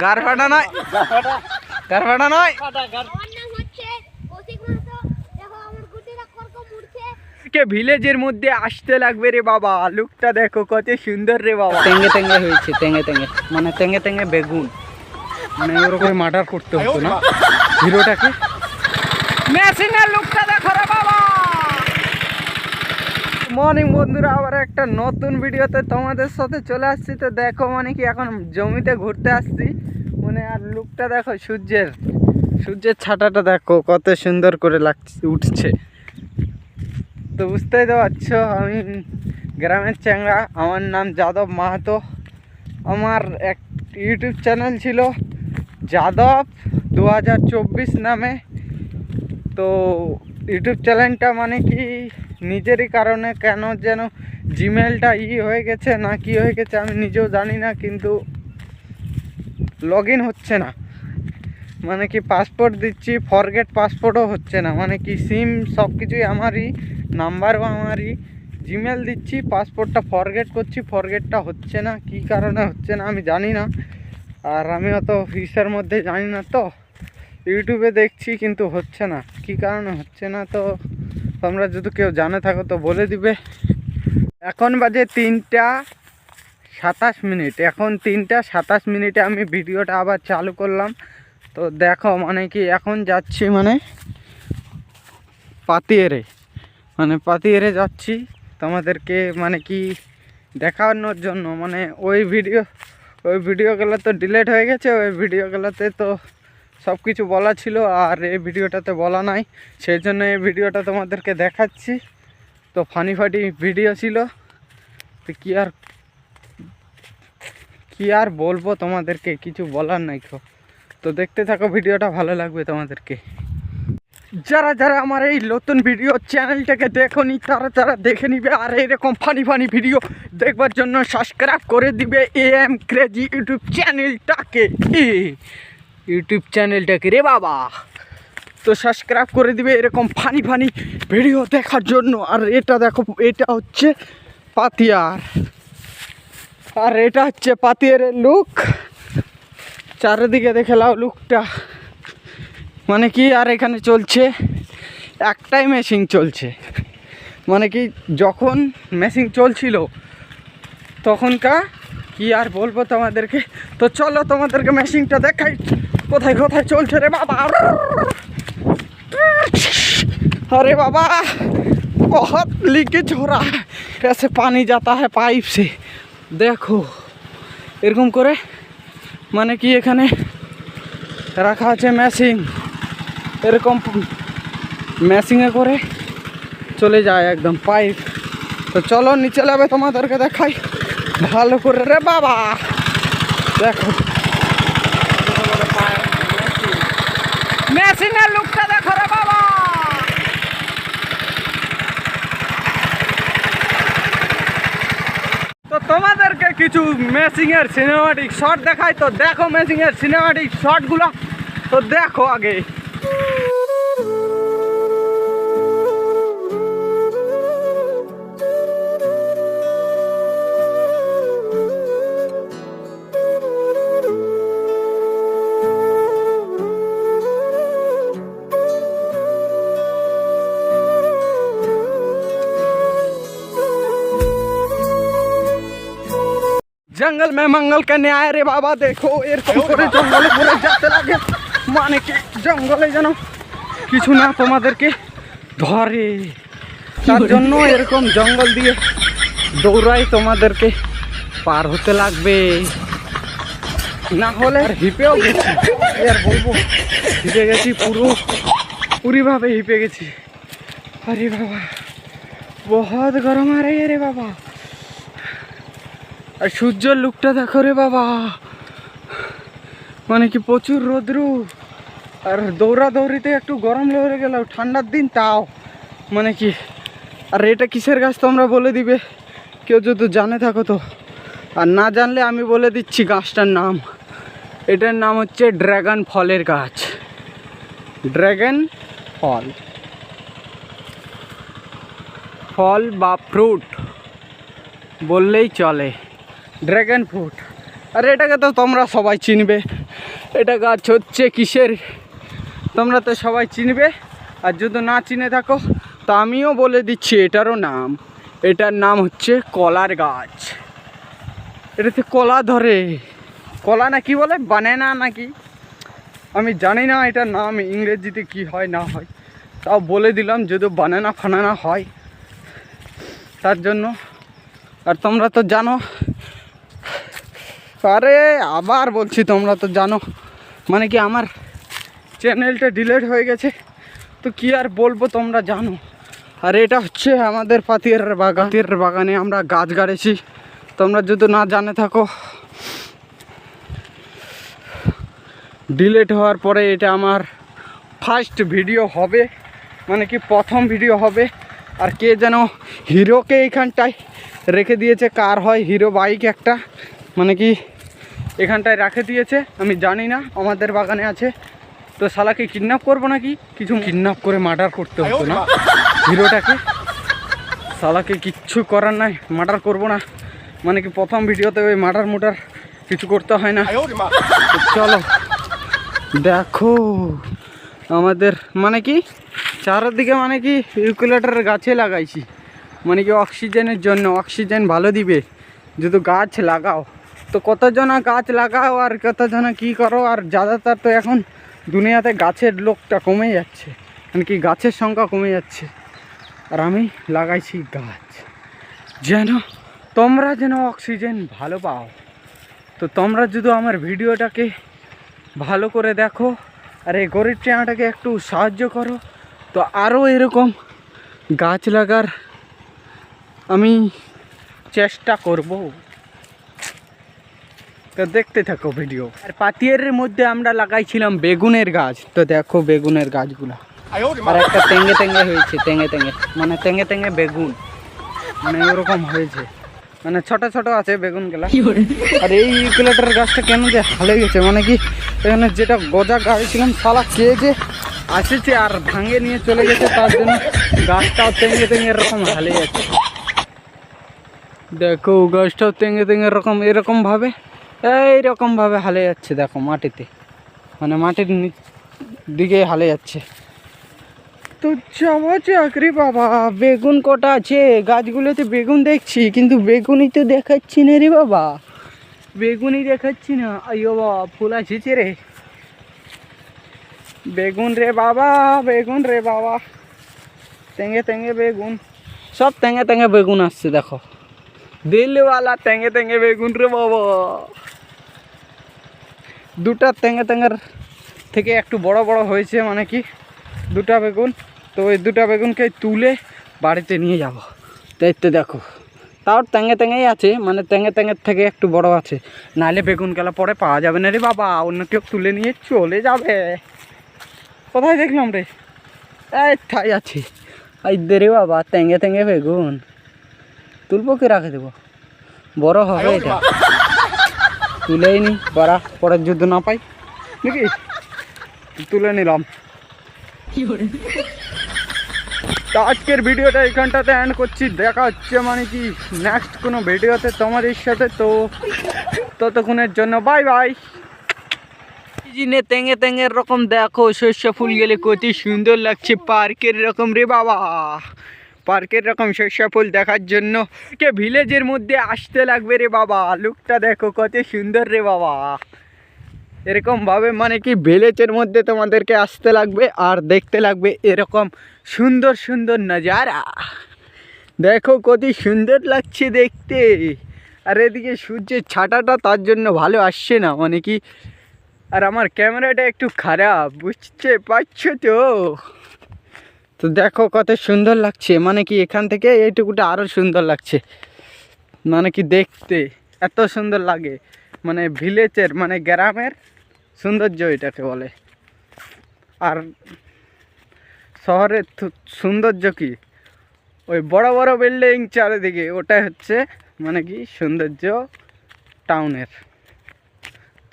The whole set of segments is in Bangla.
গার ফাটা নয়, গার ফাটা নয়। ভিলেজের মধ্যে আসতে লাগবে রে বাবা। লুকটা দেখো কত সুন্দর রে বাবা। তেঙ্গে তেঙ্গে হয়েছে, তেঙ্গে তেঙ্গে মানে তেঙ্গে তেঙ্গে বেগুন, মানে ওরকম মার্ডার করতে হতো না হিরোটাকে। মেশিনের লুকটা দেখো রে বাবা। মর্নিং বন্ধুরা, আবার একটা নতুন ভিডিওতে তোমাদের সাথে চলে আসছি। তো দেখো মানে কি এখন জমিতে ঘুরতে আসছি, মানে আর লুকটা দেখো সূর্যের ছাটাটা দেখো কত সুন্দর করে লাগছে, উঠছে। তো বুঝতেই তো পারছো আমি গ্রামের চ্যাংড়া, আমার নাম যাদব মাহাতো। আমার এক ইউটিউব চ্যানেল ছিল যাদব 2024 নামে। তো ইউটিউব চ্যানেলটা মানে কি নিজেরই কারণে কেন যেন জিমেলটা হয়ে গেছে না কি হয়ে গেছে আমি নিজেও জানি না, কিন্তু লগ ইন হচ্ছে না। মানে কি পাসপোর্ট দিচ্ছি, ফরগেট পাসপোর্টও হচ্ছে না। মানে কি সিম সব কিছুই আমারই, নাম্বারও আমারই, জিমেল দিচ্ছি, পাসপোর্টটা ফরগেট করছি, ফরগেটটা হচ্ছে না। কি কারণে হচ্ছে না আমি জানি না, আর আমি অত ফিসের মধ্যে জানি না। তো ইউটিউবে দেখছি কিন্তু হচ্ছে না, কি কারণে হচ্ছে না। তো তোমরা যদি কেউ জানে থাকো তো বলে দিবে। এখন বাজে 3টা 27 মিনিট। এখন 3টা 27 মিনিটে আমি ভিডিওটা আবার চালু করলাম। তো দেখো মানে কি এখন যাচ্ছি মানে পাতিয়েরে যাচ্ছি তোমাদেরকে মানে কি দেখানোর জন্য। মানে ওই ভিডিওগুলো তো ডিলিট হয়ে গেছে, ওই ভিডিওগুলোতে তো সব কিছু বলা ছিল, আর এই ভিডিওটাতে বলা নাই, সেই জন্য এই ভিডিওটা তোমাদেরকে দেখাচ্ছি। তো ফানি ভিডিও ছিল, তো কি আর বলবো তোমাদেরকে, কিছু বলার নাই। তো দেখতে থাকো ভিডিওটা, ভালো লাগবে তোমাদেরকে। যারা যারা আমার এই নতুন ভিডিও চ্যানেলটাকে দেখোনি তারা দেখে নিবে, আর এরকম ফানি ভিডিও দেখবার জন্য সাবস্ক্রাইব করে দিবে AM ক্রেজি ইউটিউব চ্যানেলটাকে রে বাবা। তো সাবস্ক্রাইব করে দিবে এরকম ফানি ভিডিও দেখার জন্য। আর এটা দেখো, এটা হচ্ছে পাতিয়ার, আর এটা হচ্ছে পাতিয়ারের লুক। চারিদিকে দেখে লাও লুকটা, মানে কি আর এখানে চলছে একটাই মেশিন চলছে। মানে কি যখন মেশিন চলছিল তখনকার কি আর বলবো তোমাদেরকে। তো চলো তোমাদেরকে মেশিনটা দেখাই কোথায় চলছে রে বাবা। अरे बाबा बहुत लीकेज हो रहा है, ऐसे पानी जाता है पाइप से। देखो এরকম করে মানে কি এখানে রাখা আছে মেশিন, এরকম মেশিনে করে চলে যায় একদম পাইপ। তো চলো নিচে যাবে তোমাদেরকে দেখাই ভালো করে রে বাবা। দেখো মেশিনের লুকটা দেখো রে বাবা। তো তোমাদেরকে কিছু মেশিনের সিনেমাটিক শট দেখাই। তো দেখো মেশিনের সিনেমাটিক শটগুলো, তো দেখো আগে। जंगल में मंगल का न्याय रे बाबा। देखो এরকম করে জঙ্গলে ঘুরে যেতে লাগে, মানে কি জঙ্গলে যেন কিছু না তোমাদেরকে ধরে, তার জন্য এরকম জঙ্গল দিয়ে দৌড়াই তোমাদেরকে পার হতে লাগবে, না হলে হিপেও গেছি। আর বলবো হিপে গেছি, পুরিভাবে হিপে গেছি। আরে বাবা বহুত গরম আ রে রে বাবা। আর সূর্যের লুকটা দেখো রে বাবা, মানে কি প্রচুর রোদ্রু, আর দৌড়াদৌড়িতে একটু গরম লেগে গেল, ঠান্ডার দিন তাও মানে কি। আর এটা কিসের গাছ তোমরা বলে দিবে কেউ যদি জানে থাকো তো, আর না জানলে আমি বলে দিচ্ছি গাছটার নাম। এটার নাম হচ্ছে ড্রাগন ফলের গাছ, ড্রাগন ফল বা ফ্রুট বললেই চলে, ড্রাগন ফ্রুট। আর এটাকে তো তোমরা সবাই চিনবে, এটা গাছ হচ্ছে কিসের, তোমরা তো সবাই চিনবে। আর যদি না চিনে থাকো তা আমিও বলে দিচ্ছি এটারও নাম, এটার নাম হচ্ছে কলার গাছ। এটাতে কলা ধরে, কলা না কি বলে, বানানা নাকি, আমি জানি না এটার নাম ইংরেজিতে কি হয় না হয়, তাও বলে দিলাম যদি বানানা ফানানা হয় তার জন্য। আর তোমরা তো জানো, আরে আবার বলছি তোমরা তো জানো, মানে কি আমার চ্যানেলটা ডিলিট হয়ে গেছে, তো কি আর বলবো তোমরা জানো। আর এটা হচ্ছে আমাদের পাতির বাগানে আমরা গাছ গাড়েছি, তোমরা যদি না জানে থাকো। ডিলিট হওয়ার পরে এটা আমার ফার্স্ট ভিডিও হবে, মানে কি প্রথম ভিডিও হবে। আর কে যেন হিরোকে এইখানটায় রেখে দিয়েছে, কার হয় হিরো বাইক একটা, মানে কি এখানটায় রেখে দিয়েছে, আমি জানি না, আমাদের বাগানে আছে। তো শালাকে কিডন্যাপ করবো নাকি, কিছু কিডন্যাপ করে মার্ডার করতে হতো না হিরোটাকে, শালাকে কিচ্ছু করার নাই, মার্ডার করবো না, মানে কি প্রথম ভিডিওতে ওই মার্ডার কিছু করতে হয় না। চলো দেখো আমাদের মানে কি চারিদিকে মানে কি ইউক্যালিপটাস গাছে লাগাইছি, মানে কি অক্সিজেনের জন্য, অক্সিজেন ভালো দিবে যদি গাছ লাগাও। তো কতজনা গাছ লাগাও আর কতজনা কি করো, আর ज़्यादातर তো এখন দুনিয়াতে গাছের লোকটা কমে যাচ্ছে, মানে কি গাছের সংখ্যা কমে যাচ্ছে। আর আমি লাগাইছি গাছ যেন তোমরা যেন অক্সিজেন ভালো পাও। তো তোমরা যদি আমার ভিডিওটাকে ভালো করে দেখো আর এই গরিব চ্যানেলটাকে একটু সাহায্য করো, তো আরও এরকম গাছ লাগার আমি চেষ্টা করব। তো দেখতে থাকো ভিডিও। আর পাতিয়ের মধ্যে আমরা লাগাইছিলাম বেগুনের গাছ, তো দেখো বেগুনের গাছগুলো, আর একটা তেঙ্গে হয়েছে, তেঙ্গে মানে তেঙ্গে বেগুন, মানে এরকম হয়েছে, মানে ছোট ছোট আছে বেগুনগুলা। আর এই ইউক্যালিপটাস গাছটা কেন যে হালে গেছে, মানে কি এখানে যেটা গজা গাড়িছিলাম শালা কে যে আসেছে আর ভাঙে নিয়ে চলে গেছে, তার জন্য গাছটাও তেঙ্গে এরকম হালে যাচ্ছে। দেখো গাছটাও তেঙ্গে এরকম ভাবে এইরকম ভাবে হালে যাচ্ছে, দেখো মাটিতে, মানে মাটির দিকে হালে যাচ্ছে। তো যাওয়া চাকরি বাবা, বেগুন কটা আছে গাছগুলোতে, বেগুন দেখছি কিন্তু বেগুনই তো দেখাচ্ছি না রে বাবা, বেগুনই দেখাচ্ছি না। আইও বাবা ফুল আসছে রে, বেগুন রে বাবা, বেগুন রে বাবা, তেঙ্গে বেগুন, সব তেঙ্গে বেগুন আসছে দেখো, দিলওয়ালা তেঙ্গে বেগুন রে বাবা। দুটা তেঙ্গের থেকে একটু বড় হয়েছে, মানে কি দুটা বেগুন, তো ওই দুটা বেগুনকে তুলে বাড়িতে নিয়ে যাব। তাই তো দেখো তাও তেঙ্গেই আছে, মানে তেঙ্গের থেকে একটু বড় আছে, নাহলে বেগুন গেলা পরে পাওয়া যাবে না রে বাবা, অন্য কেউ তুলে নিয়ে চলে যাবে। কোথায় দেখলাম রে, এই ঠাই আছে, এই দে রে বাবা তেঙ্গে বেগুন, তুলবো কি রাখে দেবো, বড় হবে এটা, তুলেই নি পরের যুদ্ধ না পাই নাকি, তুলে নিলাম। তো আজকের ভিডিওটা এখানটাতে এন্ড করছি, দেখা হচ্ছে মানে কি নেক্সট কোনো ভিডিওতে তোমাদের সাথে। তো ততক্ষণের জন্য বাই বাই। জিনে তেঙ্গে রকম দেখো শস্য ফুল গেলে কত সুন্দর লাগছে, পার্কের রকম রে বাবা, পার্কের রকম শস্য ফুল দেখার জন্য কে ভিলেজের মধ্যে আসতে লাগবে রে বাবা, লুকটা দেখো কত সুন্দর রে বাবা। এরকমভাবে মানে কি ভিলেজের মধ্যে তোমাদেরকে আসতে লাগবে আর দেখতে লাগবে এরকম সুন্দর নজারা, দেখো কত সুন্দর লাগছে দেখতে। আর এদিকে সূর্যের ছাটাটা তার জন্য ভালো আসছে না, মানে কি আর আমার ক্যামেরাটা একটু খারাপ, বুঝতে পারছো তো দেখো কত সুন্দর লাগছে, মানে কি এখান থেকে এইটুকুটা আরও সুন্দর লাগছে, মানে কি দেখতে এত সুন্দর লাগে, মানে ভিলেজের মানে গ্রামের সৌন্দর্য এটাকে বলে। আর শহরের সৌন্দর্য কি ওই বড় বিল্ডিং চারিদিকে, ওটাই হচ্ছে মানে কি সৌন্দর্য টাউনের,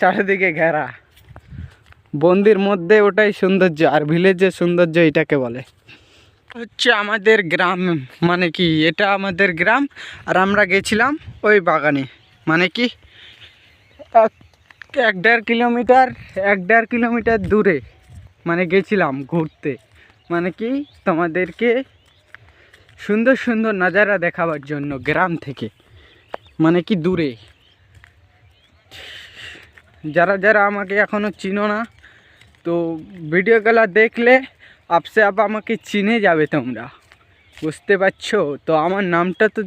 চারিদিকে ঘেরা বন্দির মধ্যে, ওটাই সৌন্দর্য। আর ভিলেজের সৌন্দর্য এটাকে বলে হচ্ছে আমাদের গ্রাম, মানে কি এটা আমাদের গ্রাম। আর আমরা গেছিলাম ওই বাগানে, মানে কি এক 1.5 কিলোমিটার দূরে মানে গেছিলাম ঘুরতে, মানে কি তোমাদেরকে সুন্দর সুন্দর নজারা দেখাবার জন্য গ্রাম থেকে, মানে কি দূরে। যারা যারা আমাকে এখনও চিনো না, তো ভিডিওগুলো দেখলে আপসে আপ আমাকে চিনে যাবে তোমরা, বুঝতে পারছো? তো আমার নামটা তো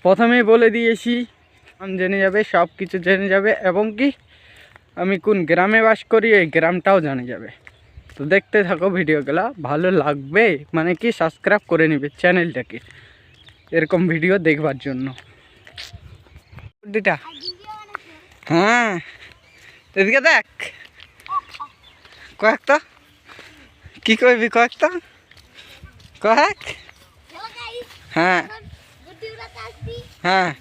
প্রথমেই বলে দিয়েছি, নাম জেনে যাবে, সব কিছু জেনে যাবে, এবং কি আমি কোন গ্রামে বাস করি এই গ্রামটাও জানে যাবে। তো দেখতে থাকো ভিডিওগুলো, ভালো লাগবে, মানে কি সাবস্ক্রাইব করে নেবে চ্যানেলটাকে এরকম ভিডিও দেখবার জন্য। গুড্ডিটা, হ্যাঁ এদিকে দেখ, কয়েকটা কি কইবি, কয়েকটা কয়েক। হ্যাঁ হ্যাঁ,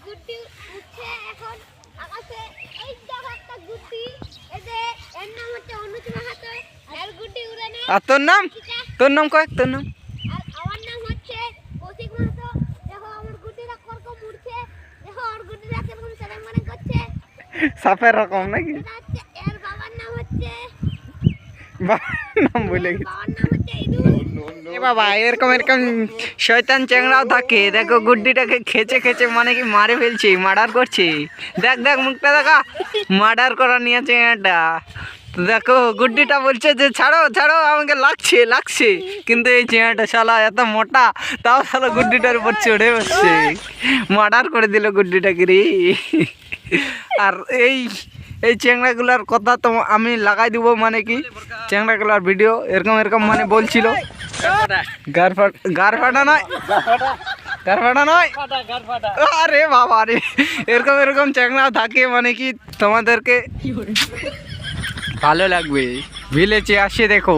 আর তোর নাম, তোর নাম কয়েক, তোর নাম? সাপের রকম নাকি? নাম বলে বাবা, এরকম এরকম শয়তান চ্যাংড়াও থাকে। দেখো গুড্ডিটাকে খেচে খেচে মানে কি মারে ফেলছে, মার্ডার করছে। দেখ দেখ মুখটা দেখা, মার্ডার করা নিয়েছে এটা। দেখো গুড্ডিটা বলছে যে ছাড়ো ছাড়ো, আমাকে লাগছে লাগছে, কিন্তু এই চেয়ারটা শালা এত মোটা, তাও শালা গুড্ডিটার উপর চড়ে বসছে, মার্ডার করে দিল গুড্ডিটাকে রে। আর এই এই চ্যাংড়াগুলার কথা তো আমি লাগাই দিব, মানে কি চ্যাংড়াগুলার ভিডিও এরকম এরকম মানে বলছিল। গার ফাটা নয়, গার ফাটা নয়, আরে বাবা রে, এরকম এরকম চ্যাংড়া থাকে, মানে কি তোমাদেরকে ভালো লাগবে, ভিলেজে আসে দেখো।